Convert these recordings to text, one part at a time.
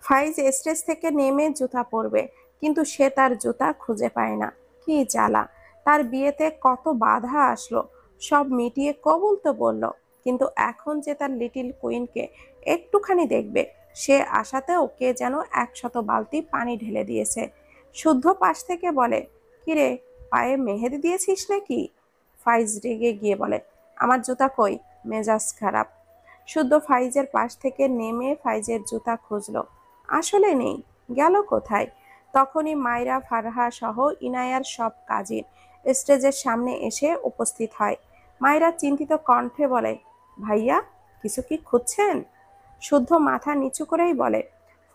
ফাইজ stage থেকে নেমে জুতা পরবে, কিন্তু সে তার জুতা খুঁজে পায় না। কি জ্বালা! তার বিয়েতে কত বাধা আসলো, সব মিটিয়ে কবুল তো বলল, কিন্তু এখন যে তার লিটিল কুইনকে একটুখানি দেখবে, সে আশাতেও কে যেন 100 বালতি পানি ঢেলে দিয়েছে। শুদ্ধ পাশ থেকে বলে, কিরে, পায়ে মেহেদি দিয়েছিস নাকি? ফাইজ রেগে গিয়ে বলে, আমার জুতা কই? মেজাজ খারাপ। শুদ্ধ ফাইজের পাশ থেকে নেমে ফাইজের জুতা খুঁজলো, আসলে নেই। গেল কোথায়? তখনই মায়রা, ফারহা সহ ইনায়ার সব কাজিন স্টেজের সামনে এসে উপস্থিত হয়। মায়রা চিন্তিত কণ্ঠে বলে, ভাইয়া, কিছু কি খুঁজছেন? শুদ্ধ মাথা নিচু করেই বলে,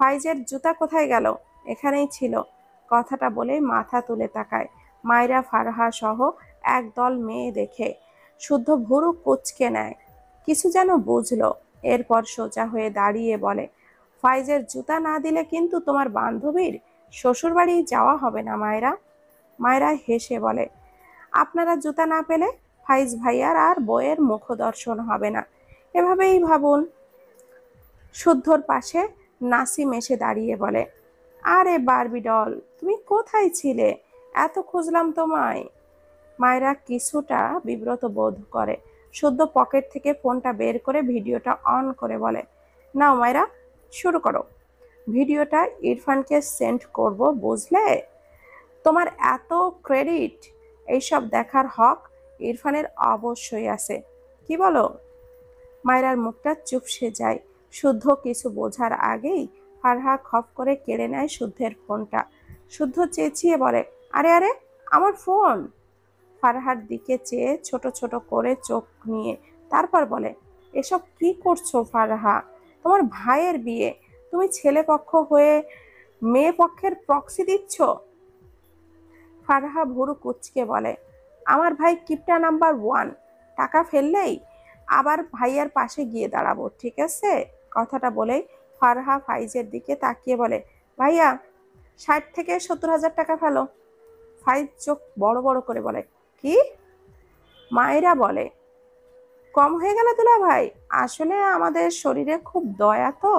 ফাইজের জুতা কোথায় গেল? এখানেই ছিল। কথাটা বলে মাথা তুলে তাকায় মায়রা, ফারহা সহ একদল মেয়ে দেখে। শুদ্ধ ভুরু কুঁচকে নেয়, কিছু যেন বুঝলো। এরপর সোজা হয়ে দাঁড়িয়ে বলে, ফাইজের জুতা না দিলে কিন্তু তোমার বান্ধবীর শ্বশুরবাড়ি যাওয়া হবে না মায়রা। মায়রা হেসে বলে, আপনারা জুতা না পেলে ফাইজ ভাইয়ার আর বইয়ের মুখদর্শন হবে না, এভাবেই ভাবুন। শুদ্ধর পাশে নাসিম এসে দাঁড়িয়ে বলে, আরে বারবি ডল, তুমি কোথায় ছিলে? এত খুঁজলাম তোমায়। মায়রা কিছুটা বিব্রত বোধ করে। শুদ্ধ পকেট থেকে ফোনটা বের করে ভিডিওটা অন করে বলে, নাও মায়রা, শুরু করো। ভিডিওটা ইরফানকে সেন্ড করব, বুঝলে? তোমার এত ক্রেডিট, এইসব দেখার হক ইরফানের অবশ্যই আছে, কি বলো? মায়রার মুখটা চুপসে যায়। শুদ্ধ কিছু বোঝার আগেই ফারহা খপ করে কেড়ে নেয় শুদ্ধের ফোনটা। শুদ্ধ চেঁচিয়ে বলে, আরে আরে, আমার ফোন! ফারহার দিকে চেয়ে ছোট ছোট করে চোখ নিয়ে তারপর বলে, এসব কি করছো ফারহা? তোমার ভাইয়ের বিয়ে, তুমি ছেলে পক্ষ হয়ে মেয়ে পক্ষের প্রক্সি দিচ্ছ? ফারহা ভুরু কুঁচকে বলে, আমার ভাই কিপটা নাম্বার 1, টাকা ফেললেই আবার ভাইয়ার পাশে গিয়ে দাঁড়াবো, ঠিক আছে? কথাটা বলেই ফারহা ফাইজের দিকে তাকিয়ে বলে, ভাইয়া, 60 থেকে 70,000 টাকা ফেলো। ফাইজ চোখ বড় বড় করে বলে, কি? মায়েরা বলে, কম হয়ে গেল দুলা ভাই, আসলে আমাদের শরীরে খুব দয়া তো,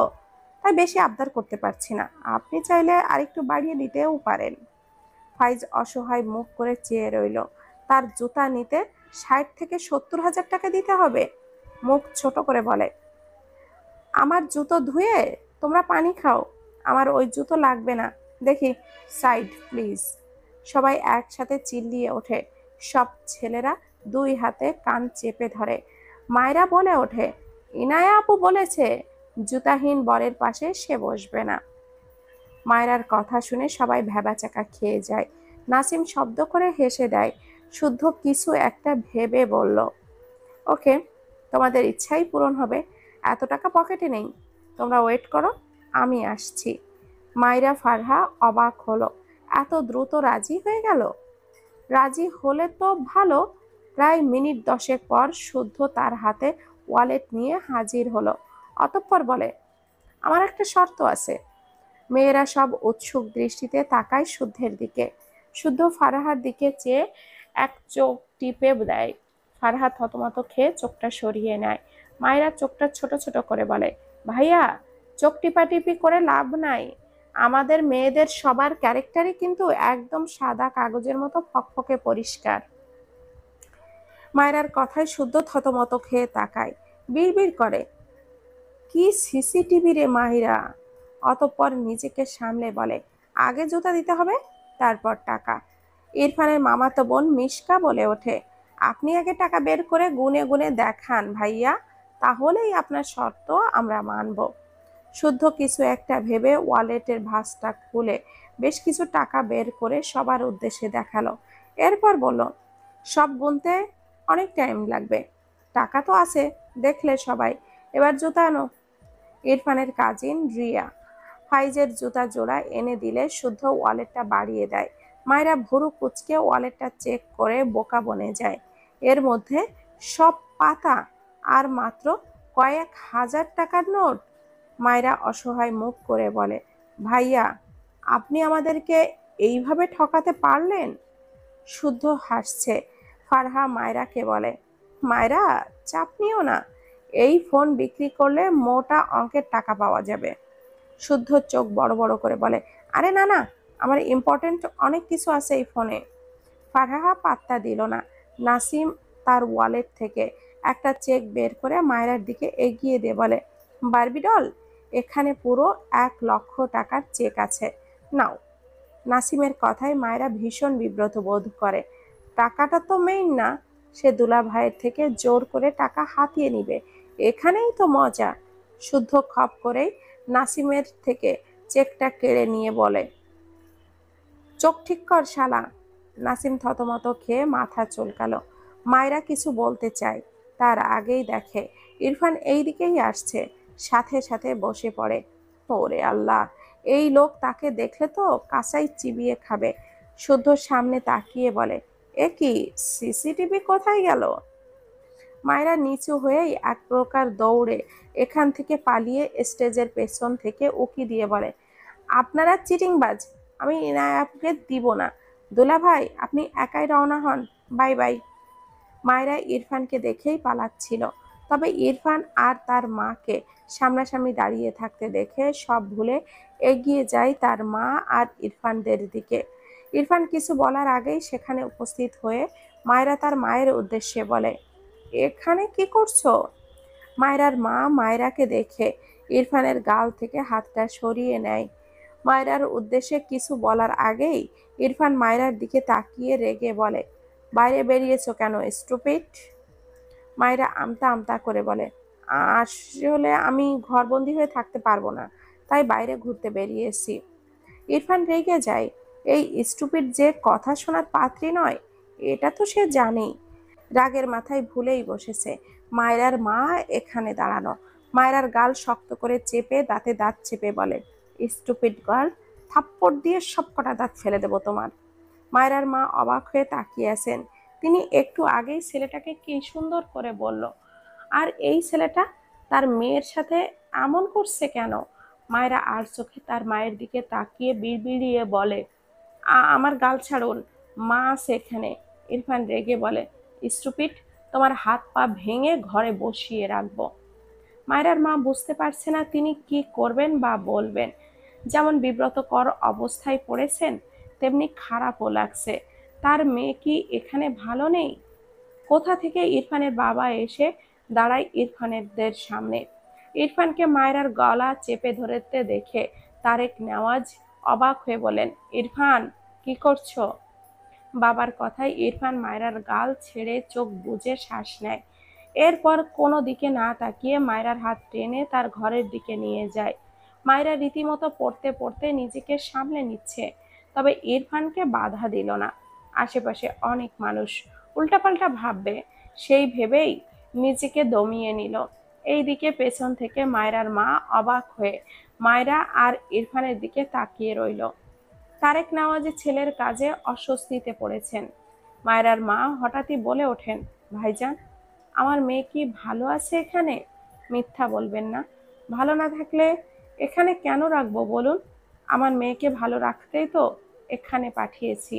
তাই বেশি আবদার করতে পারছি না, আপনি চাইলে আরেকটু বাড়িয়ে দিতেও পারেন। ফাইজ অসহায় মুখ করে চেয়ে রইল। তার জুতা নিতে 60 থেকে 70,000 টাকা দিতে হবে? মুখ ছোট করে বলে, আমার জুতো ধুয়ে তোমরা পানি খাও, আমার ওই জুতো লাগবে না। দেখি, সাইড প্লিজ। সবাই একসাথে চিল্লিয়ে ওঠে। সব ছেলেরা দুই হাতে কান চেপে ধরে। মায়েরা বলে ওঠে, ইনায়া আপু বলেছে জুতাহীন বরের পাশে সে বসবে না। মায়রার কথা শুনে সবাই ভ্যাবাচ্যাকা খেয়ে যায়। নাসিম শব্দ করে হেসে দেয়। শুদ্ধ কিছু একটা ভেবে বলল, ওকে, তোমাদের ইচ্ছাই পূরণ হবে। এত টাকা পকেটে নেই, তোমরা ওয়েট করো, আমি আসছি। মায়রা, ফারহা অবাক হলো, এত দ্রুত রাজি হয়ে গেল। রাজি হলে তো ভালো। প্রায় মিনিট 10 পর শুদ্ধ তার হাতে ওয়ালেট নিয়ে হাজির হলো। অতঃপর বলে, আমার একটা শর্ত আছে। মেয়েরা সব উৎসুক দৃষ্টিতে তাকায় শুদ্ধের দিকে। শুদ্ধ ফারহার দিকে চেয়ে এক চোখ টিপে দেয়। ফারহা থতমত খেয়ে চোখটা সরিয়ে নেয়। মায়েরা চোখটা ছোট ছোট করে বলে, ভাইয়া, চোখ টিপাটিপি করে লাভ নাই। আমাদের মেয়েদের সবার ক্যারেক্টারই কিন্তু একদম সাদা কাগজের মতো ফকফকে পরিষ্কার। মায়েরার কথায় শুদ্ধ থতমত খেয়ে তাকায়, বিড়বিড় করে, কি সিসিটিভি রে মাহিরা! অতঃপর নিজেকে সামলে বলে, আগে জুতা দিতে হবে, তারপর টাকা। ইরফানের মামাতো বোন মিশকা বলে ওঠে, আপনি আগে টাকা বের করে গুনে গুনে দেখান ভাইয়া, তাহলেই আপনার শর্ত আমরা মানব। শুদ্ধ কিছু একটা ভেবে ওয়ালেটের ভাঁজটা খুলে বেশ কিছু টাকা বের করে সবার উদ্দেশ্যে দেখালো। এরপর বলল, সব গুনতে অনেক টাইম লাগবে, টাকা তো আছে, দেখলে সবাই, এবার জুতা আনো। ইরফানের কাজিন রিয়া ফাইজের জুতা জোড়া এনে দিলে শুদ্ধ ওয়ালেটটা বাড়িয়ে দেয়। মায়েরা ভুরু কুচকে ওয়ালেটটা চেক করে বোকা বনে যায়। এর মধ্যে সব পাতা আর মাত্র কয়েক হাজার টাকার নোট। মায়েরা অসহায় মুখ করে বলে, ভাইয়া, আপনি আমাদেরকে এইভাবে ঠকাতে পারলেন? শুদ্ধ হাসছে। ফারহা মায়রাকে বলে, মায়রা, চাপ নিও না, এই ফোন বিক্রি করলে মোটা অঙ্কের টাকা পাওয়া যাবে। শুদ্ধ চোখ বড় বড় করে বলে, আরে না না, আমার ইম্পর্টেন্ট অনেক কিছু আছে এই ফোনে। ফারহা পাত্তা দিল না। নাসিম তার ওয়ালেট থেকে একটা চেক বের করে মায়রার দিকে এগিয়ে দিয়ে বলে, বারবি ডল, এখানে পুরো 1 লক্ষ টাকার চেক আছে, নাও। নাসিমের কথায় মায়রা ভীষণ বিব্রত বোধ করে। টাকাটা তো মেইন না, সে দুলা ভাইয়ের থেকে জোর করে টাকা হাতিয়ে নিবে, এখানেই তো মজা। শুদ্ধ খপ করেই নাসিমের থেকে চেকটা কেড়ে নিয়ে বলে, চোখ ঠিক কর শালা। নাসিম থতমত খেয়ে মাথা চুলকালো। মায়রা কিছু বলতে চায়, তার আগেই দেখে ইরফান এই দিকেই আসছে, সাথে সাথে বসে পড়ে। ওরে আল্লাহ, এই লোক তাকে দেখলে তো কাঁচাই চিবিয়ে খাবে। শুদ্ধ সামনে তাকিয়ে বলে, এ কি, সিসিটিভি কোথায় গেল? মায়েরা নিচু হয়েই এক প্রকার দৌড়ে এখান থেকে পালিয়ে স্টেজের পেছন থেকে উকি দিয়ে বলে, আপনারা চিটিংবাজ, আমি ইনায়াকে দিব না। দুলা ভাই, আপনি একাই রওনা হন, বাই বাই। মায়েরা ইরফানকে দেখেই পালাচ্ছিল, তবে ইরফান আর তার মাকে সামনাসামনি দাঁড়িয়ে থাকতে দেখে সব ভুলে এগিয়ে যায় তার মা আর ইরফানদের দিকে। ইরফান কিছু বলার আগেই সেখানে উপস্থিত হয়ে মায়েরা তার মায়ের উদ্দেশ্যে বলে, এখানে কি করছো? মায়রার মা মায়রাকে দেখে ইরফানের গাল থেকে হাতটা সরিয়ে নেয়। মায়রার উদ্দেশ্যে কিছু বলার আগেই ইরফান মায়রার দিকে তাকিয়ে রেগে বলে, বাইরে বেরিয়েছো কেন স্টুপিড? মায়রা আমতা আমতা করে বলে, আসলে আমি ঘরবন্দি হয়ে থাকতে পারবো না, তাই বাইরে ঘুরতে বেরিয়েছি। ইরফান রেগে যায়, এই স্টুপিড যে কথা শোনার পাত্রী নয়, এটা তো সে জানেই। রাগের মাথায় ভুলেই বসেছে। মায়রার মা এখানে দাঁড়ানো। মায়রার গাল শক্ত করে চেপে দাঁতে দাঁত চেপে বলে, স্টুপিড গার্ল, থাপ্পড় দিয়ে সবকটা দাঁত ফেলে দেবো তোমার। মায়রার মা অবাক হয়ে তাকিয়ে আছেন। তিনি একটু আগেই ছেলেটাকে কি সুন্দর করে বলল, আর এই ছেলেটা তার মেয়ের সাথে এমন করছে কেন? মায়রা আর চোখে তার মায়ের দিকে তাকিয়ে বিড়বিড়িয়ে বলে, আমার গাল ছাড়ুন, মা আছে এখানে। ইরফান রেগে বলে, স্টুপিড, তোমার হাত পা ভেঙে ঘরে বসিয়ে রাখবো। মায়রার মা বুঝতে পারছে না তিনি কি করবেন বা বলবেন। যেমন বিব্রতকর অবস্থায় পড়েছেন, তেমনি খারাপও লাগছে। তার মেয়ে কি এখানে ভালো নেই? কোথা থেকে ইরফানের বাবা এসে দাঁড়ায় ইরফানেরদের সামনে। ইরফানকে মায়রার গলা চেপে ধরতে দেখে তারেক নেওয়াজ অবাক হয়ে বলেন, ইরফান, কি করছো? বাবার কথায় ইরফান মায়রার গাল ছেড়ে চোখ বুজে শ্বাস নেয়। এরপর কোনো দিকে না তাকিয়ে মায়রার হাত টেনে তার ঘরের দিকে নিয়ে যায়। মায়রা রীতিমতো পড়তে পড়তে নিজেকে সামলে নিচ্ছে, তবে ইরফানকে বাধা দিল না। আশেপাশে অনেক মানুষ উল্টাপাল্টা ভাববে, সেই ভেবেই নিজেকে দমিয়ে নিল। এইদিকে পেছন থেকে মায়রার মা অবাক হয়ে মায়রা আর ইরফানের দিকে তাকিয়ে রইল। তারেক নেওয়াজে ছেলের কাজে অস্বস্তিতে পড়েছেন। মায়রার মা হঠাৎই বলে ওঠেন, ভাইজান, আমার মেয়ে কি ভালো আছে এখানে? মিথ্যা বলবেন না, ভালো না থাকলে এখানে কেন রাখবো বলুন? আমার মেয়েকে ভালো রাখতেই তো এখানে পাঠিয়েছি।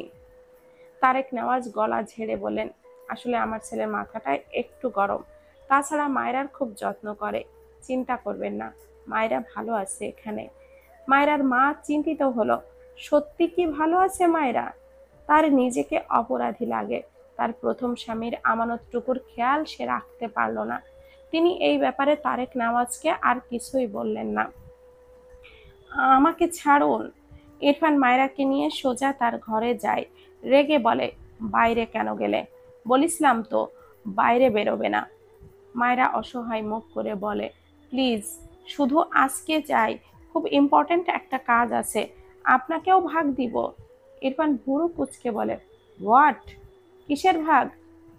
তারেক নেওয়াজ গলা ঝেড়ে বলেন, আসলে আমার ছেলের মাথাটা একটু গরম, তাছাড়া মায়রার খুব যত্ন করে, চিন্তা করবেন না, মায়রা ভালো আছে এখানে। মায়রার মা চিন্তিত হলো, সত্যি কি ভালো আছে মায়রা? তার নিজেকে অপরাধী লাগে। তার প্রথম স্বামীর আমানতটুকুর খেয়াল সে রাখতে পারল না। তিনি এই ব্যাপারে তারেক নেওয়াজকে আর কিছুই বললেন না। আমাকে ছাড়ুন। ইরফান মায়রাকে নিয়ে সোজা তার ঘরে যায়। রেগে বলে, বাইরে কেন গেলে? বলিসলাম তো বাইরে বেরোবে না। মায়রা অসহায় মুখ করে বলে, প্লিজ, শুধু আজকে যাই, খুব ইম্পর্ট্যান্ট একটা কাজ আছে, আপনাকেও ভাগ দিব। ইরফান ভুরু কুঁচকে বলে, হোয়াট? কিসের ভাগ?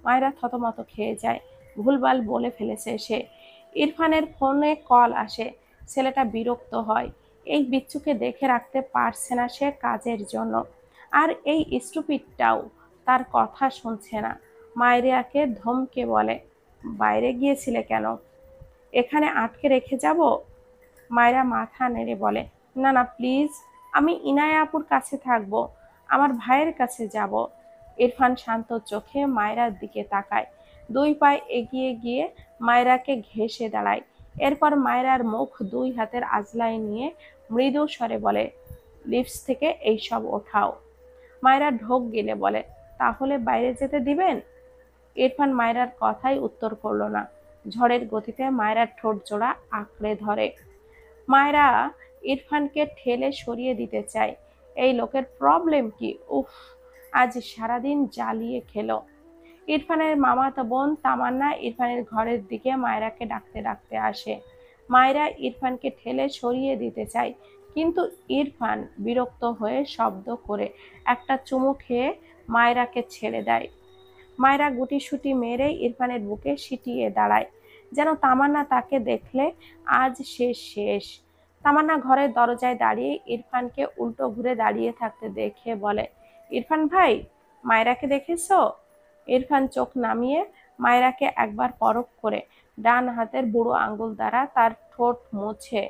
মায়রা থতমত খেয়ে যায়। ভুলভাল বলে ফেলেছে সে। ইরফানের ফোনে কল আসে। ছেলেটা বিরক্ত হয়। এই বিচ্ছুকে দেখে রাখতে পারছে না সে কাজের জন্য। আর এই স্টুপিডটাও তার কথা শুনছে না। মায়রিয়াকে ধমকে বলে, বাইরে গিয়েছিলে কেন? এখানে আটকে রেখে যাব? মায়রা মাথা নেড়ে বলে, না না প্লিজ, আমি ইনায়া আপুর কাছে থাকবো, আমার ভাইয়ের কাছে যাব। ইরফান শান্ত চোখে মায়রার দিকে তাকায়, দুই পায়ে এগিয়ে গিয়ে মায়রাকে ঘেঁষে দাঁড়ায়। এরপর মায়রার মুখ দুই হাতের আজলায় নিয়ে মৃদু স্বরে বলে, লিপস থেকে এইসব ওঠাও। মায়রা ঢোক গিলে বলে, তাহলে বাইরে যেতে দিবেন? ইরফান মায়রার কথাই উত্তর করলো না। ঝড়ের গতিতে মায়রার ঠোঁট জোড়া আঁকড়ে ধরে। মায়রা ইরফানকে ঠেলে সরিয়ে দিতে চায়। এই লোকের প্রবলেম কি? উফ, আজ সারাদিন জ্বালিয়ে খেলো। ইরফানের মামাতো বোন তামান্না ইরফানের ঘরের দিকে মায়রাকে ডাকতে ডাকতে আসে। মায়রা ইরফানকে ঠেলে সরিয়ে দিতে চায়, কিন্তু ইরফান বিরক্ত হয়ে শব্দ করে একটা চুমু খেয়ে মায়রাকে ছেড়ে দেয়। মায়রা গুটিসুটি মেরে ইরফানের বুকে সিটিয়ে দাঁড়ায়, যেন তামান্না তাকে দেখলে আজ শেষ শেষ। তামান্না ঘরের দরজায় দাঁড়িয়ে ইরফানকে উল্টো ঘুরে দাঁড়িয়ে থাকতে দেখে বলে, ইরফান ভাই, মায়রাকে দেখেছো? ইরফান চোখ নামিয়ে মায়রাকে একবার পরখ করে ডান হাতের বুড়ো আঙ্গুল দ্বারা তার ঠোঁট মুছে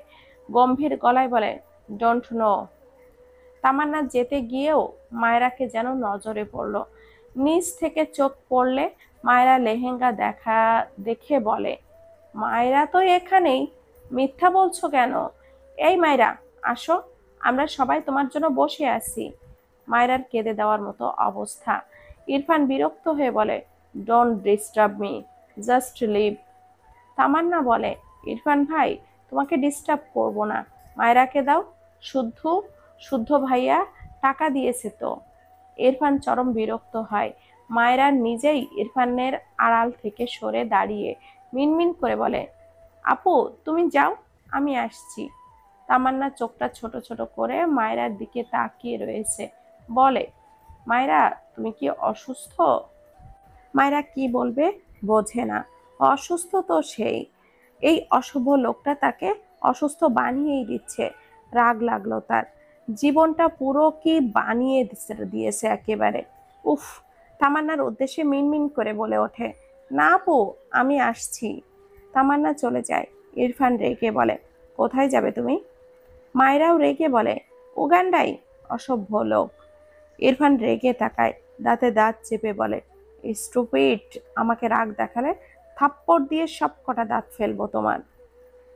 গম্ভীর গলায় বলে, ডোন্ট নো। তামান্না যেতে গিয়েও মায়রাকে যেন নজরে পড়ল। নিচ থেকে চোখ পড়লে মায়রা লেহেঙ্গা দেখে বলে, মায়রা তো এখানেই, মিথ্যা বলছো কেন? এই মায়রা, আসো, আমরা সবাই তোমার জন্য বসে আছি। মায়রার কেঁদে দেওয়ার মতো অবস্থা। ইরফান বিরক্ত হয়ে বলে, don't disturb me, just leave. Tamanna বলে, ইরফান ভাই, তোমাকে ডিস্টার্ব করব না, মায়রাকে দাও। শুদ্ধ শুদ্ধ ভাইয়া টাকা দিয়েছে তো। ইরফান চরম বিরক্ত হয়। মায়রা নিজেই ইরফানের আড়াল থেকে সরে দাঁড়িয়ে মিনমিন করে বলে, আপু তুমি যাও, আমি আসছি। তামান্না চোখটা ছোট ছোট করে মায়রার দিকে তাকিয়ে রয়েছে, বলে, মায়রা তুমি কি অসুস্থ? মায়রা কি বলবে বোঝে না। অসুস্থ তো সেই, এই অশুভ লোকটা তাকে অসুস্থ বানিয়েই দিচ্ছে। রাগ লাগলো তার। জীবনটা পুরো কি বানিয়ে দিয়েছে একেবারে। উফ। তামান্নার উদ্দেশ্যে মিনমিন করে বলে ওঠে, না আপু, আমি আসছি। তামান্না চলে যায়। ইরফান রেগে বলে, কোথায় যাবে তুমি? মায়রাও রেগে বলে, উগান্ডাই, অসভ্য লোক। ইরফান রেগে তাকায়, দাঁতে দাঁত চেপে বলে, স্টুপিড, আমাকে রাগ দেখালে থাপ্পড় দিয়ে সব কটা দাঁত ফেলবো তোমার।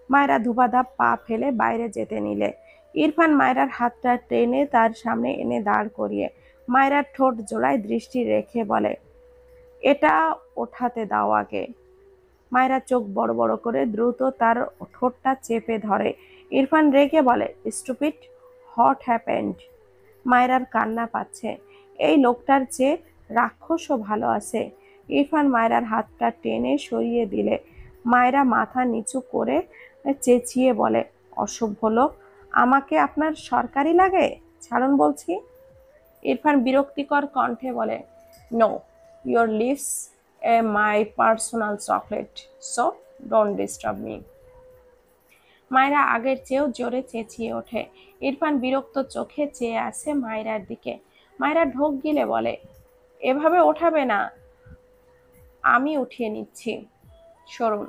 মায়রা ধুপাধাপ পা ফেলে বাইরে যেতে নিলে ইরফান মায়রার হাতটা টেনে তার সামনে এনে দাঁড় করিয়ে মায়রার ঠোঁট জোড়ায় দৃষ্টি রেখে বলে, এটা ওঠাতে দাও আগে। মায়রা চোখ বড় বড় করে দ্রুত তার ঠোঁটটা চেপে ধরে। ইরফান রেগে বলে, স্টুপিড, হোয়াট হ্যাপেন্ড? মায়রার কান্না পাচ্ছে। এই লোকটার চেয়ে রাক্ষসও ভালো আছে। ইরফান মায়রার হাতটা টেনে সরিয়ে দিলে মায়রা মাথা নিচু করে চেঁচিয়ে বলে, অসভ্য লোক, আমাকে আপনার সরকারি লাগে? ছাড়ুন বলছি। ইরফান বিরক্তিকর কণ্ঠে বলে, no, your leaves a my personal chocolate, so don't disturb me. Myra আগের চেয়েও জোরে চেঁচিয়ে ওঠে। ইরফান বিরক্ত চোখে চেয়ে আসে মায়রার দিকে। মায়রা ঢোক গিলে বলে, এভাবে ওঠাবে না, আমি উঠিয়ে নিচ্ছি, সরুন।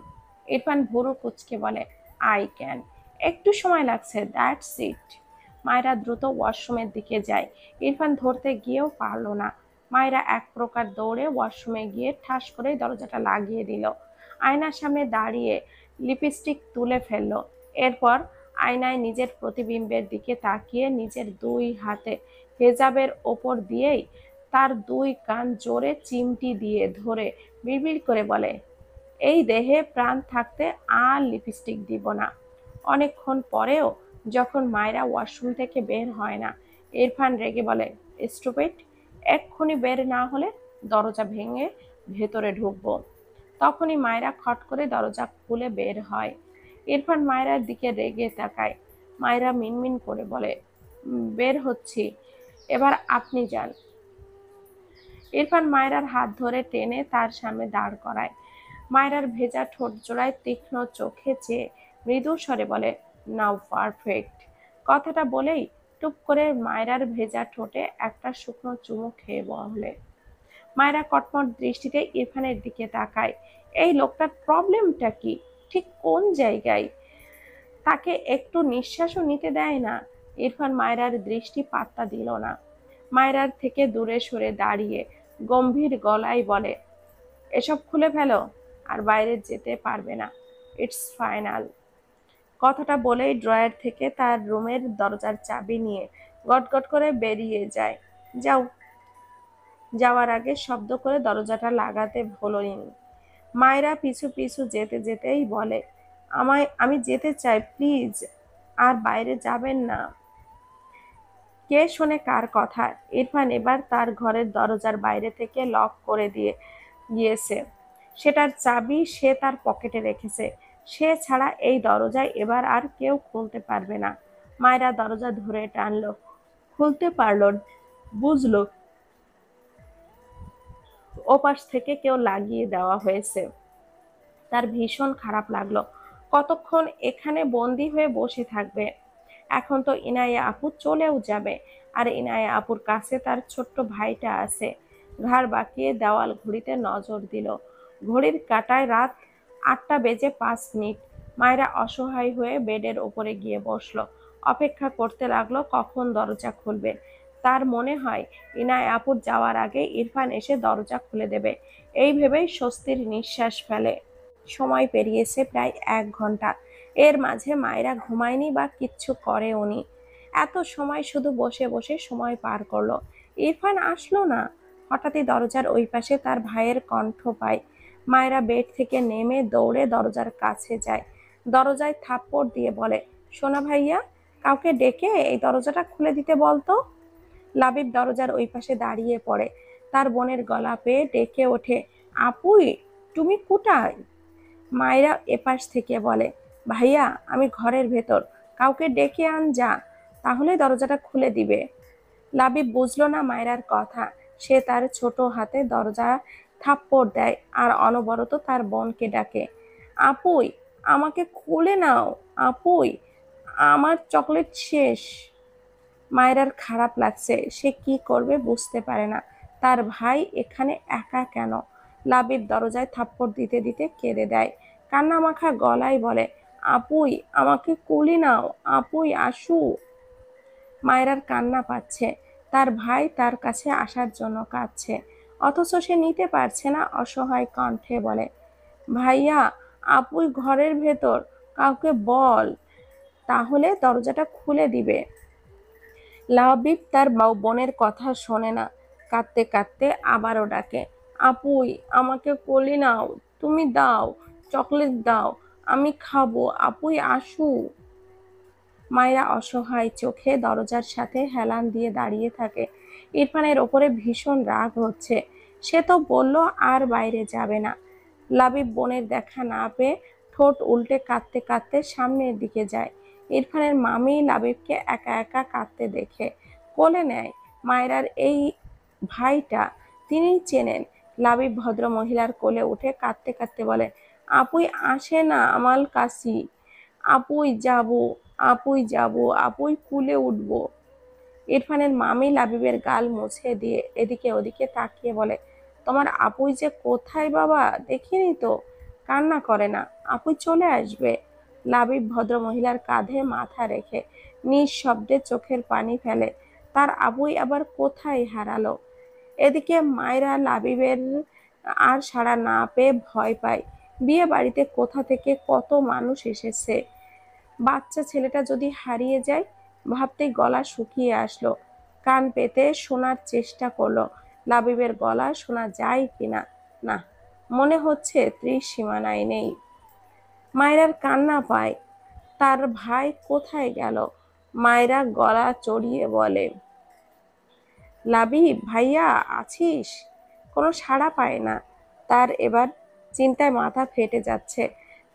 ইরফান ভুরু কুঁচকে বলে, আই ক্যান, একটু সময় লাগছে, দ্যাটস ইট। মায়রা দ্রুত ওয়াশরুমের দিকে যায়। ইরফান ধরতে গিয়েও পারল না। মায়রা এক প্রকার দৌড়ে ওয়াশরুমে গিয়ে ঠাস করে দরজাটা লাগিয়ে দিল। আয়নার সামনে দাঁড়িয়ে লিপস্টিক তুলে ফেলল। এরপর আয়নায় নিজের প্রতিবিম্বের দিকে তাকিয়ে নিজের দুই হাতে হেজাবের ওপর দিয়েই তার দুই কান জোরে চিমটি দিয়ে ধরে বিড়বিড় করে বলে, এই দেহে প্রাণ থাকতে আর লিপস্টিক দিব না। অনেকক্ষণ পরেও যখন মায়রা ওয়াশরুম থেকে বের হয় না, ইরফান রেগে বলে, স্টুপিড, এক্ষুনি বের না হলে দরজা ভেঙে ভেতরে ঢুকবো। তখনই মায়রা খট করে দরজা খুলে বের হয়। ইরফান মায়রার দিকে রেগে তাকায়। মায়রা মিনমিন করে বলে, বের হচ্ছি, এবার আপনি যান। ইরফান মায়রার হাত ধরে টেনে তার সামনে দাঁড় করায়। মায়রার ভেজা ঠোঁট জোড়ায় তীক্ষ্ণ চোখে চেয়ে মৃদু স্বরে বলে, নাও পারফেক্ট। কথাটা বলেই টুপ করে মায়রার ভেজা ঠোঁটে একটা শুকনো চুমু খেয়ে বলে। মায়রা কটমট দৃষ্টিতে ইরফানের দিকে তাকায়। এই লোকটার প্রবলেমটা কি? ঠিক কোন জায়গায়? তাকে একটু নিঃশ্বাসও নিতে দেয় না। ইরফান মায়রার দৃষ্টি পাত্তা দিল না। মায়রার থেকে দূরে সরে দাঁড়িয়ে গম্ভীর গলায় বলে, এসব খুলে ফেলো, আর বাইরে যেতে পারবে না। It's final. কথাটা বলেই ড্রয়ার থেকে তার রুমের দরজার চাবি নিয়ে গটগট করে বেরিয়ে যায়। যাও। যাওয়ার আগে শব্দ করে দরজাটা লাগাতে ভোলেনি। মায়েরা পিছু পিছু যেতে যেতেই বলে, আমি যেতে চাই প্লিজ, আর বাইরে যাবেন না। কে শোনে কার কথা? ইরফান এবার তার ঘরের দরজার বাইরে থেকে লক করে দিয়ে গিয়েছে। সেটার চাবি সে তার পকেটে রেখেছে। সে ছাড়া এই দরজায় এবার আর কেউ খুলতে পারবে না। মায়েরা দরজা ধরে টানলো, খুলতে পারল। বুঝলো ওপাশ থেকে কেউ লাগিয়ে দেওয়া হয়েছে। তার ভীষণ খারাপ লাগলো। কতক্ষণ এখানে বন্দি হয়ে বসে থাকবে? এখন তো ইনায়া আপু চলেও যাবে, আর ইনায়া আপুর কাছে তার ছোট্ট ভাইটা আছে। ঘাড় বাঁকিয়ে দেওয়াল ঘড়িতে নজর দিল। ঘড়ির কাঁটায় রাত 8টা বেজে 5 মিনিট। মায়েরা অসহায় হয়ে বেডের ওপরে গিয়ে বসলো। অপেক্ষা করতে লাগলো কখন দরজা খুলবে। তার মনে হয় ইনায়া আপুর যাওয়ার আগে ইরফান এসে দরজা খুলে দেবে। এই ভেবেই স্বস্তির নিঃশ্বাস ফেলে। সময় পেরিয়েছে প্রায় 1 ঘন্টা। এর মাঝে মায়েরা ঘুমায়নি বা কিচ্ছু করেওনি। এত সময় শুধু বসে বসে সময় পার করলো। ইরফান আসলো না। হঠাৎই দরজার ওই পাশে তার ভাইয়ের কণ্ঠ পায়। মায়েরা বেড থেকে নেমে দৌড়ে দরজার কাছে যায়। দরজায় থাপ্পড় দিয়ে বলে, সোনা ভাইয়া, কাউকে ডেকে এই দরজাটা খুলে দিতে বলতো। লাবিব দরজার ওই পাশে দাঁড়িয়ে পড়ে। তার বোনের গলা পেয়ে ডেকে ওঠে, আপুই, তুমি কোথায়? মায়েরা এপাশ থেকে বলে, ভাইয়া আমি ঘরের ভেতর, কাউকে ডেকে আন যা, তাহলে দরজাটা খুলে দিবে। লাবিব বুঝলো না মায়েরার কথা। সে তার ছোট হাতে দরজা থাপ্পড় দেয় আর অনবরত তার বোনকে ডাকে, আপুই, আমাকে খুলে নাও, আপুই, আমার চকলেট শেষ। মায়েরার খারাপ লাগছে। সে কি করবে বুঝতে পারে না। তার ভাই এখানে একা কেন? লাবিব দরজায় থাপ্পড় দিতে দিতে কেঁদে দেয়। কান্নামাখা গলায় বলে, আপুই, আমাকে কোলে নাও, আপুই আসু। মায়েরার কান্না পাচ্ছে। তার ভাই তার কাছে আসার জন্য কাঁদছে, অথচ সে নিতে পারছে না। অসহায় কণ্ঠে বলে, ভাইয়া, আপুই ঘরের ভেতর, কাউকে বল, তাহলে দরজাটা খুলে দিবে। লাবিব তার বোনের কথা শোনে না। কাঁদতে কাঁদতে আবারও ডাকে, আপুই, আমাকে কোলে নাও, তুমি দাও, চকলেট দাও, আমি খাবো, আপুই আসু। মায়েরা অসহায় চোখে দরজার সাথে হেলান দিয়ে দাঁড়িয়ে থাকে। ইরফানের ওপরে ভীষণ রাগ হচ্ছে। সে তো বলল আর বাইরে যাবে না। লাবিব বোনের দেখা না পেয়ে ঠোঁট উল্টে কাঁদতে কাঁদতে সামনের দিকে যায়। ইরফানের মামি লাবিবকে একা একা কাঁদতে দেখে কোলে নেয়। মায়েরার এই ভাইটা তিনিই চেনেন। লাবিব ভদ্র মহিলার কোলে উঠে কাঁদতে কাঁদতে বলে, আপুই আসে না আমার কাছি, আপুই যাবো, আপুই যাবো, আপুই কুলে উঠবো। ইরফানের মামি লাবিবের গাল মুছে দিয়ে এদিকে ওদিকে তাকিয়ে বলে, তোমার আপুই যে কোথায় বাবা, দেখিনি তো। কান্না করে না, আপুই চলে আসবে। লাবিব ভদ্র মহিলার কাঁধে মাথা রেখে নিঃশব্দে চোখের পানি ফেলে। তার আপুই আবার কোথায় হারালো? এদিকে মায়েরা লাবিবের আর সাড়া না পেয়ে ভয় পায়। বিয়ে বাড়িতে কোথা থেকে কত মানুষ এসেছে, বাচ্চা ছেলেটা যদি হারিয়ে যায় ভাবতেই গলা শুকিয়ে আসলো। কান পেতে শোনার চেষ্টা করলো লাবিবের গলা শোনা যায় কিনা। না, মনে হচ্ছে ত্রিসীমানায় নেই। মায়েরার কান্না পায়, তার ভাই কোথায় গেল? মায়েরা গলা চড়িয়ে বলে, লাবিব ভাইয়া আছিস? কোনো সাড়া পায় না। তার এবার চিন্তায় মাথা ফেটে যাচ্ছে।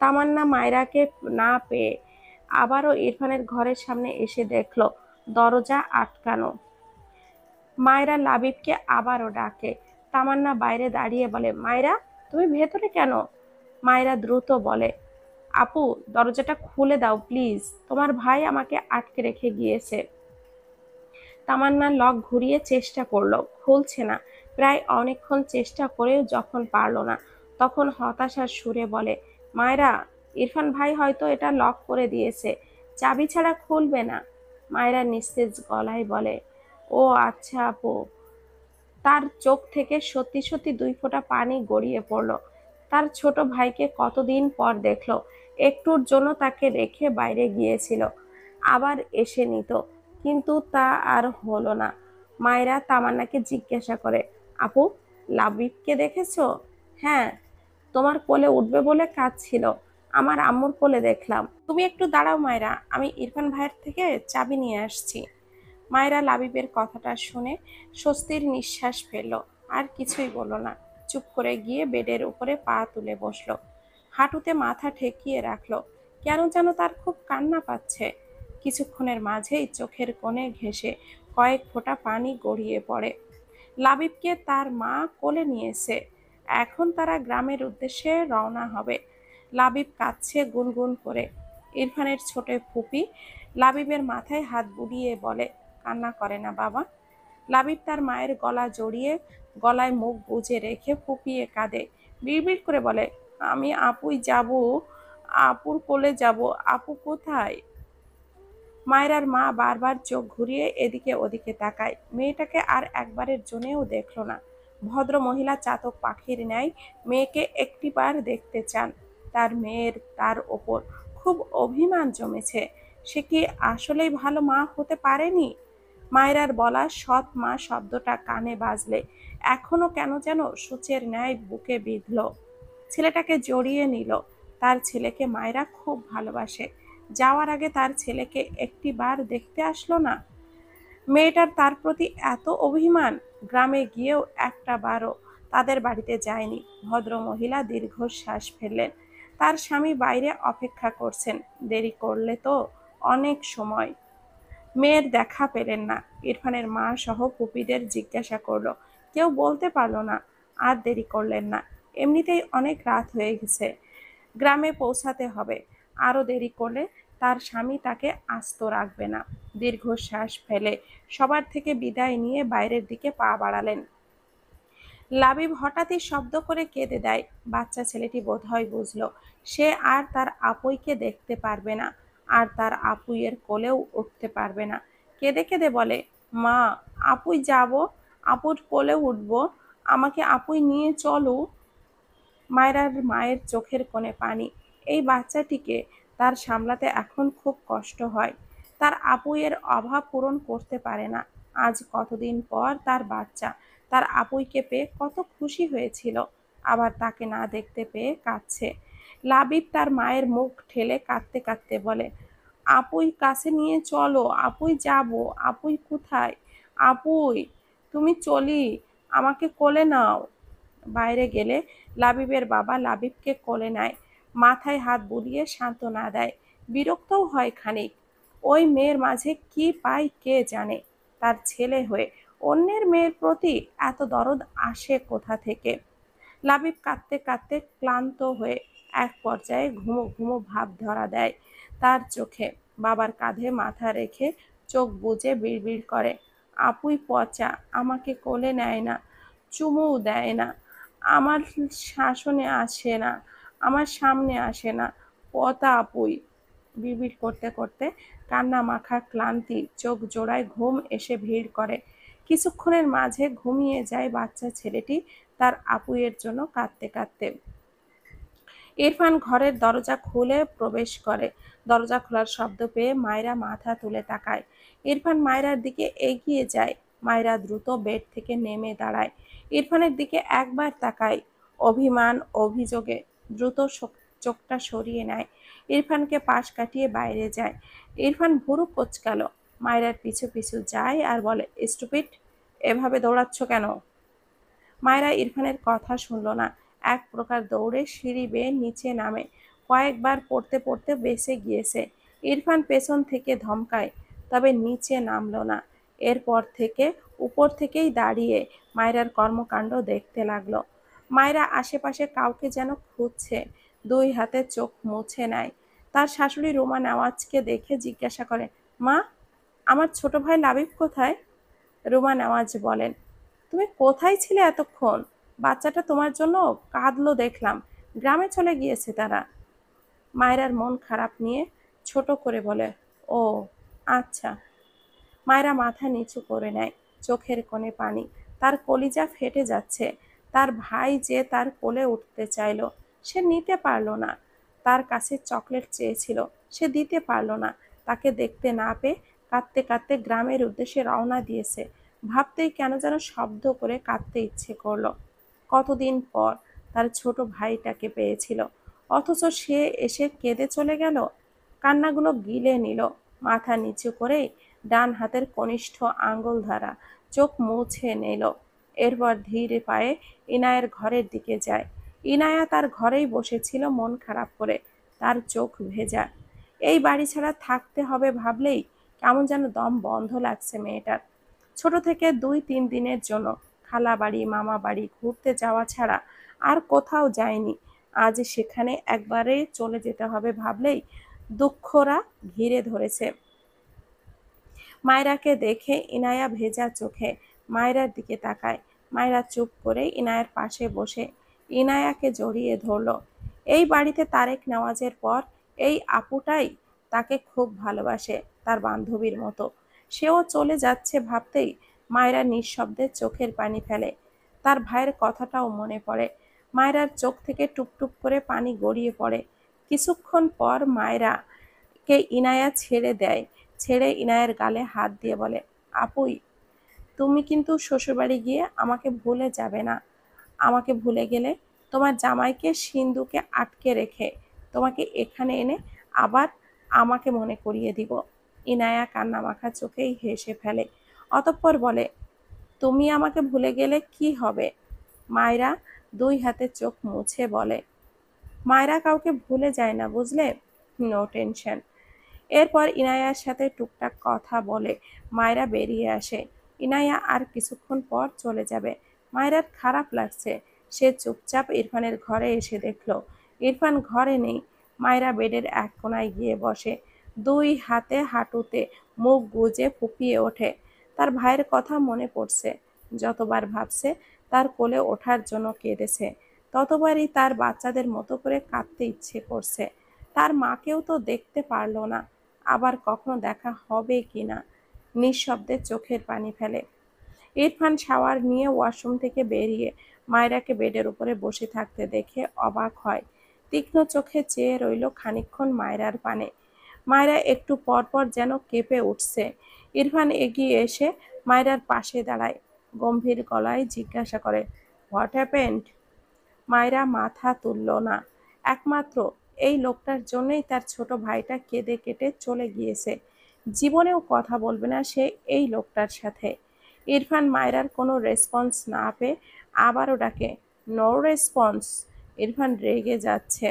তামান্না মায়রাকে না পেয়ে আবারও ইরফানের ঘরের সামনে এসে দেখলো দরজা আটকানো। মায়রা লাবিবকে আবারও ডাকে। তামান্না বাইরে দাঁড়িয়ে বলে, মায়রা, তুমি ভেতরে কেন? মায়রা দ্রুত বলে, আপু, দরজাটা খুলে দাও প্লিজ, তোমার ভাই আমাকে আটকে রেখে গিয়েছে। তামান্না লক ঘুরিয়ে চেষ্টা করলো, খুলছে না। প্রায় অনেকক্ষণ চেষ্টা করেও যখন পারল না, তখন হতাশার সুরে বলে, মায়রা, ইরফান ভাই হয়তো এটা লক করে দিয়েছে, চাবি ছাড়া খুলবে না। মায়রা নিস্তেজ গলায় বলে, ও আচ্ছা আপু। তার চোখ থেকে সত্যি সত্যি 2 ফোঁটা পানি গড়িয়ে পড়ল। তার ছোট ভাইকে কতদিন পর দেখলো। একটুর জন্য তাকে রেখে বাইরে গিয়েছিল, আবার এসে নিত, কিন্তু তা আর হলো না। মায়েরা তামান্নাকে জিজ্ঞাসা করে, আপু, লাবিবকে দেখেছো? হ্যাঁ, তোমার কোলে উঠবে বলে কাঁদছিল, আমার আম্মুর কোলে দেখলাম। তুমি একটু দাঁড়াও মায়েরা, আমি ইরফান ভাইয়ের থেকে চাবি নিয়ে আসছি। মায়েরা লাবিবের কথাটা শুনে স্বস্তির নিঃশ্বাস ফেলল, আর কিছুই বলল না। চুপ করে গিয়ে বেডের উপরে পা তুলে বসলো, হাঁটুতে মাথা ঠেকিয়ে রাখলো। কেন যেন তার খুব কান্না পাচ্ছে। কিছুক্ষণের মাঝেই চোখের কোণে ঘেঁষে কয়েক ফোঁটা পানি গড়িয়ে পড়ে। লাবিবকে তার মা কোলে নিয়েছে। এখন তারা গ্রামের উদ্দেশ্যে রওনা হবে। লাবিব কাঁদছে গুনগুন করে। ইরফানের ছোট ফুপি লাবিবের মাথায় হাত বুলিয়ে বলে, কান্না করে না বাবা। লাবিব তার মায়ের গলা জড়িয়ে গলায় মুখ গুজে রেখে ফুপিয়ে কাঁদে। বিড়বিড় করে বলে, আমি আপুই যাব, আপুর কোলে যাব। আপু কোথায়? মায়রার মা বারবার চোখ ঘুরিয়ে এদিকে ওদিকে তাকায়। মেয়েটাকে আর একবারের জন্যেও দেখল না। ভদ্র মহিলা চাতক পাখির ন্যায় মেয়েকে একটিবার দেখতে চান। তার মেয়ের তার ওপর খুব অভিমান জমেছে। সে কি আসলেই ভালো মা হতে পারেনি? মায়রার বলা সৎ মা শব্দটা কানে বাজলে এখনো কেন যেন সূচের ন্যায় বুকে বিঁধল। ছেলেটাকে জড়িয়ে নিল। তার ছেলেকে মায়রা খুব ভালোবাসে। যাওয়ার আগে তার ছেলেকে একটিবার দেখতে আসলো না। মেয়েটার তার প্রতি এত অভিমান, গ্রামে গিয়েও একটা বারও তাদের বাড়িতে যায়নি। ভদ্র মহিলা দীর্ঘশ্বাস ফেললেন। তার স্বামী বাইরে অপেক্ষা করছেন, দেরি করলে তো অনেক সময়। মেয়ের দেখা পেলেন না। ইরফানের মা সহ পুপিদের জিজ্ঞাসা করলো, কেউ বলতে পারলো না। আর দেরি করলেন না, এমনিতেই অনেক রাত হয়ে গেছে, গ্রামে পৌঁছাতে হবে। আরো দেরি করলে তার স্বামী তাকে আস্ত রাখবে না। দীর্ঘশ্বাস ফেলে সবার থেকে বিদায় নিয়ে বাইরের দিকে পা বাড়ালেন। লাবিব হঠাৎই শব্দ করে কেঁদে দেয়। বাচ্চা ছেলেটি বোধহয় বুঝলো সে আর তার আপুইকে দেখতে পারবে না, আর তার আপুইয়ের কোলেও উঠতে পারবে না। কেঁদে কেঁদে বলে, মা, আপুই যাব, আপুর কোলে উঠবো, আমাকে আপুই নিয়ে চলো। মায়রার মায়ের চোখের কোণে পানি। এই বাচ্চাটিকে তার সামলাতে এখন খুব কষ্ট হয়। তার আপুইয়ের অভাব পূরণ করতে পারে না। আজ কতদিন পর তার বাচ্চা তার আপুইকে পেয়ে কত খুশি হয়েছিল, আবার তাকে না দেখতে পেয়ে কাঁদছে। লাবিব তার মায়ের মুখ ঠেলে কাঁদতে কাঁদতে বলে, আপুই কাছে নিয়ে চলো, আপুই যাব, আপুই কোথায়? আপুই, তুমি চলি, আমাকে কোলে নাও। বাইরে গেলে লাবিবের বাবা লাবিবকে কোলে নেয়, মাথায় হাত বুলিয়ে সান্ত্বনা দেয়, বিরক্তও হয় খানিক। ওই মেয়ের মাঝে কি পায় কে জানে। তার ছেলে হয়ে অন্যের মেয়ের প্রতি এত দরদ আসে কোথা থেকে। লাবিব কাঁদতে কাঁদতে ক্লান্ত হয়ে এক পর্যায়ে ঘুমো ঘুমো ভাব ধরা দেয় তার চোখে। বাবার কাঁধে মাথা রেখে চোখ বুজে বিড়বিড় করে, আপুই পচা, আমাকে কোলে নেয় না, চুমুও দেয় না, আমার শাসনে আসে না, আমার সামনে আসে না, পতা আপুই। বিড়বিড় করতে করতে কান্না মাখা ক্লান্তি চোখ জোড়ায় ঘুম এসে ভিড় করে। কিছুক্ষণের মাঝে ঘুমিয়ে যায় বাচ্চা ছেলেটি তার আপুইয়ের জন্য কাঁদতে কাঁদতে। ইরফান ঘরের দরজা খুলে প্রবেশ করে। দরজা খোলার শব্দ পেয়ে মায়রা মাথা তুলে তাকায়। ইরফান মায়রার দিকে এগিয়ে যায়। মায়রা দ্রুত বেড থেকে নেমে দাঁড়ায়। ইরফানের দিকে একবার তাকায়, অভিমান অভিযোগে দ্রুত চোখটা সরিয়ে নেয়। ইরফানকে পাশ কাটিয়ে বাইরে যায়। ইরফান ভুরু কোঁচকাল। মায়রার পিছু পিছু যায় আর বলে, স্টুপিড, এভাবে দৌড়াচ্ছ কেন? মায়রা ইরফানের কথা শুনল না। এক প্রকার দৌড়ে সিঁড়ি বেয়ে নিচে নামে। কয়েকবার পড়তে পড়তে বেঁচে গিয়েছে। ইরফান পেছন থেকে ধমকায়, তবে নিচে নামল না। এরপর থেকে উপর থেকেই দাঁড়িয়ে মায়রার কর্মকাণ্ড দেখতে লাগলো। মায়রা আশেপাশে কাউকে যেন খুঁজছে। দুই হাতে চোখ মুছে নেয়। তার শাশুড়ি রোমা নেওয়াজকে দেখে জিজ্ঞাসা করে, মা, আমার ছোট ভাই লাবিব কোথায়? রোমা নেওয়াজ বলেন, তুমি কোথায় ছিলে এতক্ষণ? বাচ্চাটা তোমার জন্য কাঁদলো দেখলাম, গ্রামে চলে গিয়েছে তারা। মায়রার মন খারাপ নিয়ে ছোট করে বলে, ও আচ্ছা। মায়রা মাথা নিচু করে নেয়, চোখের কোণে পানি। তার কলিজা ফেটে যাচ্ছে। তার ভাই যে তার কোলে উঠতে চাইলো, সে নিতে পারল না। তার কাছে চকলেট চেয়েছিল, সে দিতে পারল না। তাকে দেখতে না পেয়ে কাঁদতে কাঁদতে গ্রামের উদ্দেশ্যে রওনা দিয়েছে। ভাবতেই কেন যেন শব্দ করে কাঁদতে ইচ্ছে করলো। কতদিন পর তার ছোট ভাইটাকে পেয়েছিল, অথচ সে এসে কেঁদে চলে গেল। কান্নাগুলো গিলে নিল, মাথা নিচু করে ডান হাতের কনিষ্ঠ আঙ্গুল দ্বারা চোখ মুছে নিল। এরপর ধীরে পায়ে ইনায়ের ঘরের দিকে যায়। ইনায়া তার ঘরেই বসেছিল মন খারাপ করে, তার চোখ ভেজা। এই বাড়ি ছাড়া থাকতে হবে ভাবলেই কেমন যেন দম বন্ধ লাগছে মেয়েটার। ছোট থেকে 2-3 দিনের জন্য খালা বাড়ি মামা বাড়ি ঘুরতে যাওয়া ছাড়া আর কোথাও যায়নি। আজ সেখানে একবারে চলে যেতে হবে ভাবলেই দুঃখরা ঘিরে ধরেছে। মায়রাকে দেখে ইনায়া ভেজা চোখে মায়রার দিকে তাকায়। মায়রা চুপ করে ইনায়ার পাশে বসে ইনায়াকে জড়িয়ে ধরল। এই বাড়িতে তারেক নেওয়াজের পর এই আপুটাই তাকে খুব ভালোবাসে, তার বান্ধবীর মতো। সেও চলে যাচ্ছে ভাবতেই মায়রা নিঃশব্দে চোখের পানি ফেলে। তার ভাইয়ের কথাটাও মনে পড়ে। মায়রার চোখ থেকে টুপটুপ করে পানি গড়িয়ে পড়ে। কিছুক্ষণ পর মায়রাকে ইনায়া ছেড়ে দেয়। ছেড়ে ইনায়ের গালে হাত দিয়ে বলে, আপুই, তুমি কিন্তু শ্বশুরবাড়ি গিয়ে আমাকে ভুলে যাবে না। আমাকে ভুলে গেলে তোমার জামাইকে সিন্ধুকে আটকে রেখে তোমাকে এখানে এনে আবার আমাকে মনে করিয়ে দিব। ইনায়া কান্নামাখা চোখেই হেসে ফেলে, অতঃপর বলে, তুমি আমাকে ভুলে গেলে কি হবে? মায়রা 2 হাতে চোখ মুছে বলে, মায়রা কাউকে ভুলে যায় না বুঝলে, নো টেনশন। এরপর ইনায়ার সাথে টুকটাক কথা বলে মায়রা বেরিয়ে আসে। ইনায়া আর কিছুক্ষণ পর চলে যাবে। মায়রার খারাপ লাগছে। সে চুপচাপ ইরফানের ঘরে এসে দেখল ইরফান ঘরে নেই। মায়রা বেডের এক কোনায় গিয়ে বসে, 2 হাতে হাঁটুতে মুখ গুজে ফুপিয়ে ওঠে। তার ভাইয়ের কথা মনে পড়ছে। যতবার ভাবছে তার কোলে ওঠার জন্য কেঁদেছে, ততবারই তার বাচ্চাদের মতো করে কাঁদতে ইচ্ছে করছে। তার মাকেও তো দেখতে পারল না, আবার কখনো দেখা হবে কিনা। নিঃশব্দে চোখের পানি ফেলে। ইরফান শাওয়ার নিয়ে ওয়াশরুম থেকে বেরিয়ে মায়রাকে বেডের উপরে বসে থাকতে দেখে অবাক হয়। তীক্ষ্ণ চোখে চেয়ে রইল খানিকক্ষণ মায়রার পানে। মায়রা একটু পর পর যেন কেঁপে উঠছে। ইরফান এগিয়ে এসে মায়রার পাশে দাঁড়ায়, গম্ভীর গলায় জিজ্ঞাসা করে, হোয়াট হ্যাপেন্ড? মায়রা মাথা তুলল না। একমাত্র এই লোকটার জন্যই তার ছোট ভাইটা কেঁদে কেটে চলে গিয়েছে। জীবনেও কথা বলবে না সে এই লোকটার সাথে। ইরফান মায়রার কোনো রেসপন্স না পেয়ে আবারও ডাকে, নো রেসপন্স। ইরফান রেগে যাচ্ছে।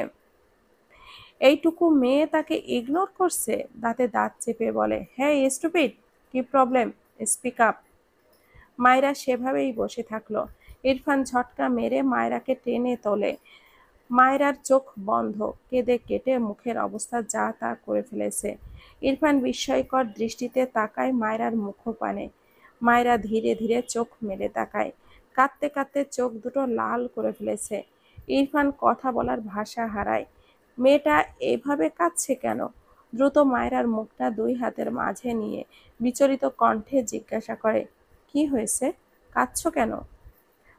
এইটুকু মেয়ে তাকে ইগনোর করছে। দাঁতে দাঁত চেপে বলে, হ্যাঁ স্টুপিড, কি প্রবলেম, স্পিক আপ। মায়রা সেভাবেই বসে থাকলো। ইরফান ঝটকা মেরে মায়রাকে টেনে তোলে। মায়রার চোখ বন্ধ, কেঁদে কেটে মুখের অবস্থা যা তা করে ফেলেছে। ইরফান বিস্ময়কর দৃষ্টিতে তাকায় মায়রার মুখপানে। মায়রা ধীরে ধীরে চোখ মেলে তাকায়। কাঁদতে কাঁদতে চোখ দুটো লাল করে ফেলেছে। ইরফান কথা বলার ভাষা হারায়। মেয়েটা এভাবে কাঁদছে কেন? দ্রুত মায়রার মুখটা 2 হাতের মাঝে নিয়ে বিচলিত কণ্ঠে জিজ্ঞাসা করে, কি হয়েছে, কাঁদছো কেন?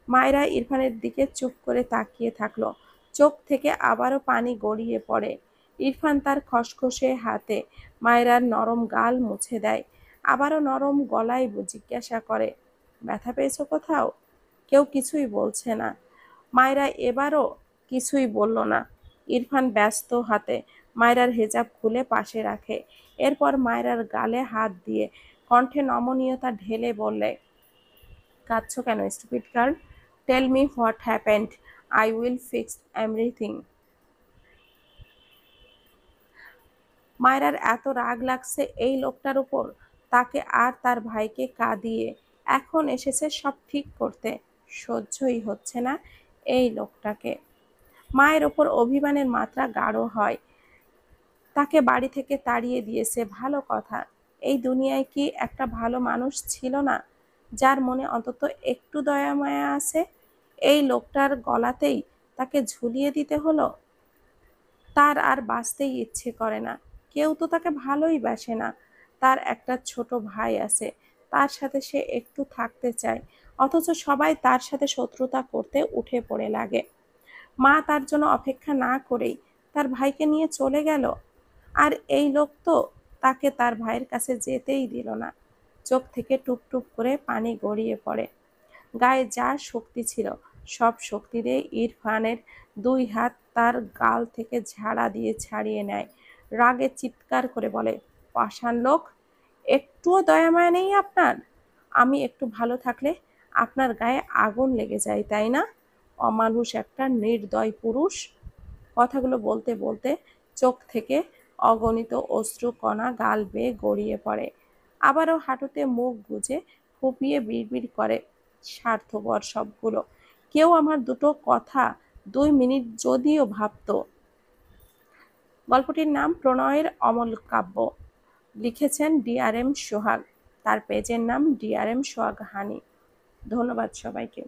মায়রা ইরফানের দিকে চুপ করে তাকিয়ে থাকলো। চোখ থেকে আবারও পানি গড়িয়ে পড়ে। ইরফান তার খসখসে হাতে মায়রার নরম গাল মুছে দেয়। আবারও নরম গলায় জিজ্ঞাসা করে, ব্যথা পেয়েছো কোথাও? কেউ কিছুই বলছে না। মায়রা এবারও কিছুই বলল না। ইরফান ব্যস্ত হাতে মায়রার হেজাব খুলে পাশে রাখে। এরপর মায়রার গালে হাত দিয়ে কণ্ঠে নমনীয়তা ঢেলে বললে, কাঁদছো কেন stupid girl? Tell me what happened, I will fix everything. মায়রার এত রাগ লাগছে এই লোকটার উপর, তাকে আর তার ভাইকে কাঁদিয়ে এখন এসেছে সব ঠিক করতে। সহ্যই হচ্ছে না এই লোকটাকে। মায়ের ওপর অভিমানের মাত্রা গাঢ় হয়। তাকে বাড়ি থেকে তাড়িয়ে দিয়েছে, ভালো কথা। এই দুনিয়ায় কি একটা ভালো মানুষ ছিল না, যার মনে অন্তত একটু দয়া মায়া আছে? এই লোকটার গলাতেই তাকে ঝুলিয়ে দিতে হলো। তার আর বাঁচতেই ইচ্ছে করে না। কেউ তো তাকে ভালোই বাসে না। তার একটা ছোট ভাই আছে, তার সাথে সে একটু থাকতে চায়, অথচ সবাই তার সাথে শত্রুতা করতে উঠে পড়ে লাগে। মা তার জন্য অপেক্ষা না করেই তার ভাইকে নিয়ে চলে গেল। আর এই লোক তো তাকে তার ভাইয়ের কাছে যেতেই দিল না। চোখ থেকে টুপ টুপ করে পানি গড়িয়ে পড়ে। গায়ে যা শক্তি ছিল সব শক্তি দিয়ে ইরফানের 2 হাত তার গাল থেকে ঝাড়া দিয়ে ছাড়িয়ে নেয়। রাগে চিৎকার করে বলে, পাষাণ লোক, একটুও দয়া মায়া নেই আপনার? আমি একটু ভালো থাকলে আপনার গায়ে আগুন লেগে যায়, তাই না? অমানুষ একটা, নির্দয় পুরুষ। কথাগুলো বলতে বলতে চোখ থেকে অগণিত অশ্রুকণা গাল বেয়ে গড়িয়ে পড়ে। আবারও হাঁটুতে মুখ গুজে ফুপিয়ে বিড়বিড় করে, স্বার্থপর সবগুলো। কেউ আমার দুটো কথা 2 মিনিট যদিও ভাবতো। গল্পটির নাম প্রণয়ের অমল কাব্য। লিখেছেন DRM সোহাগ। তার পেজের নাম DRM সোহাগ হানি। ধন্যবাদ সবাইকে।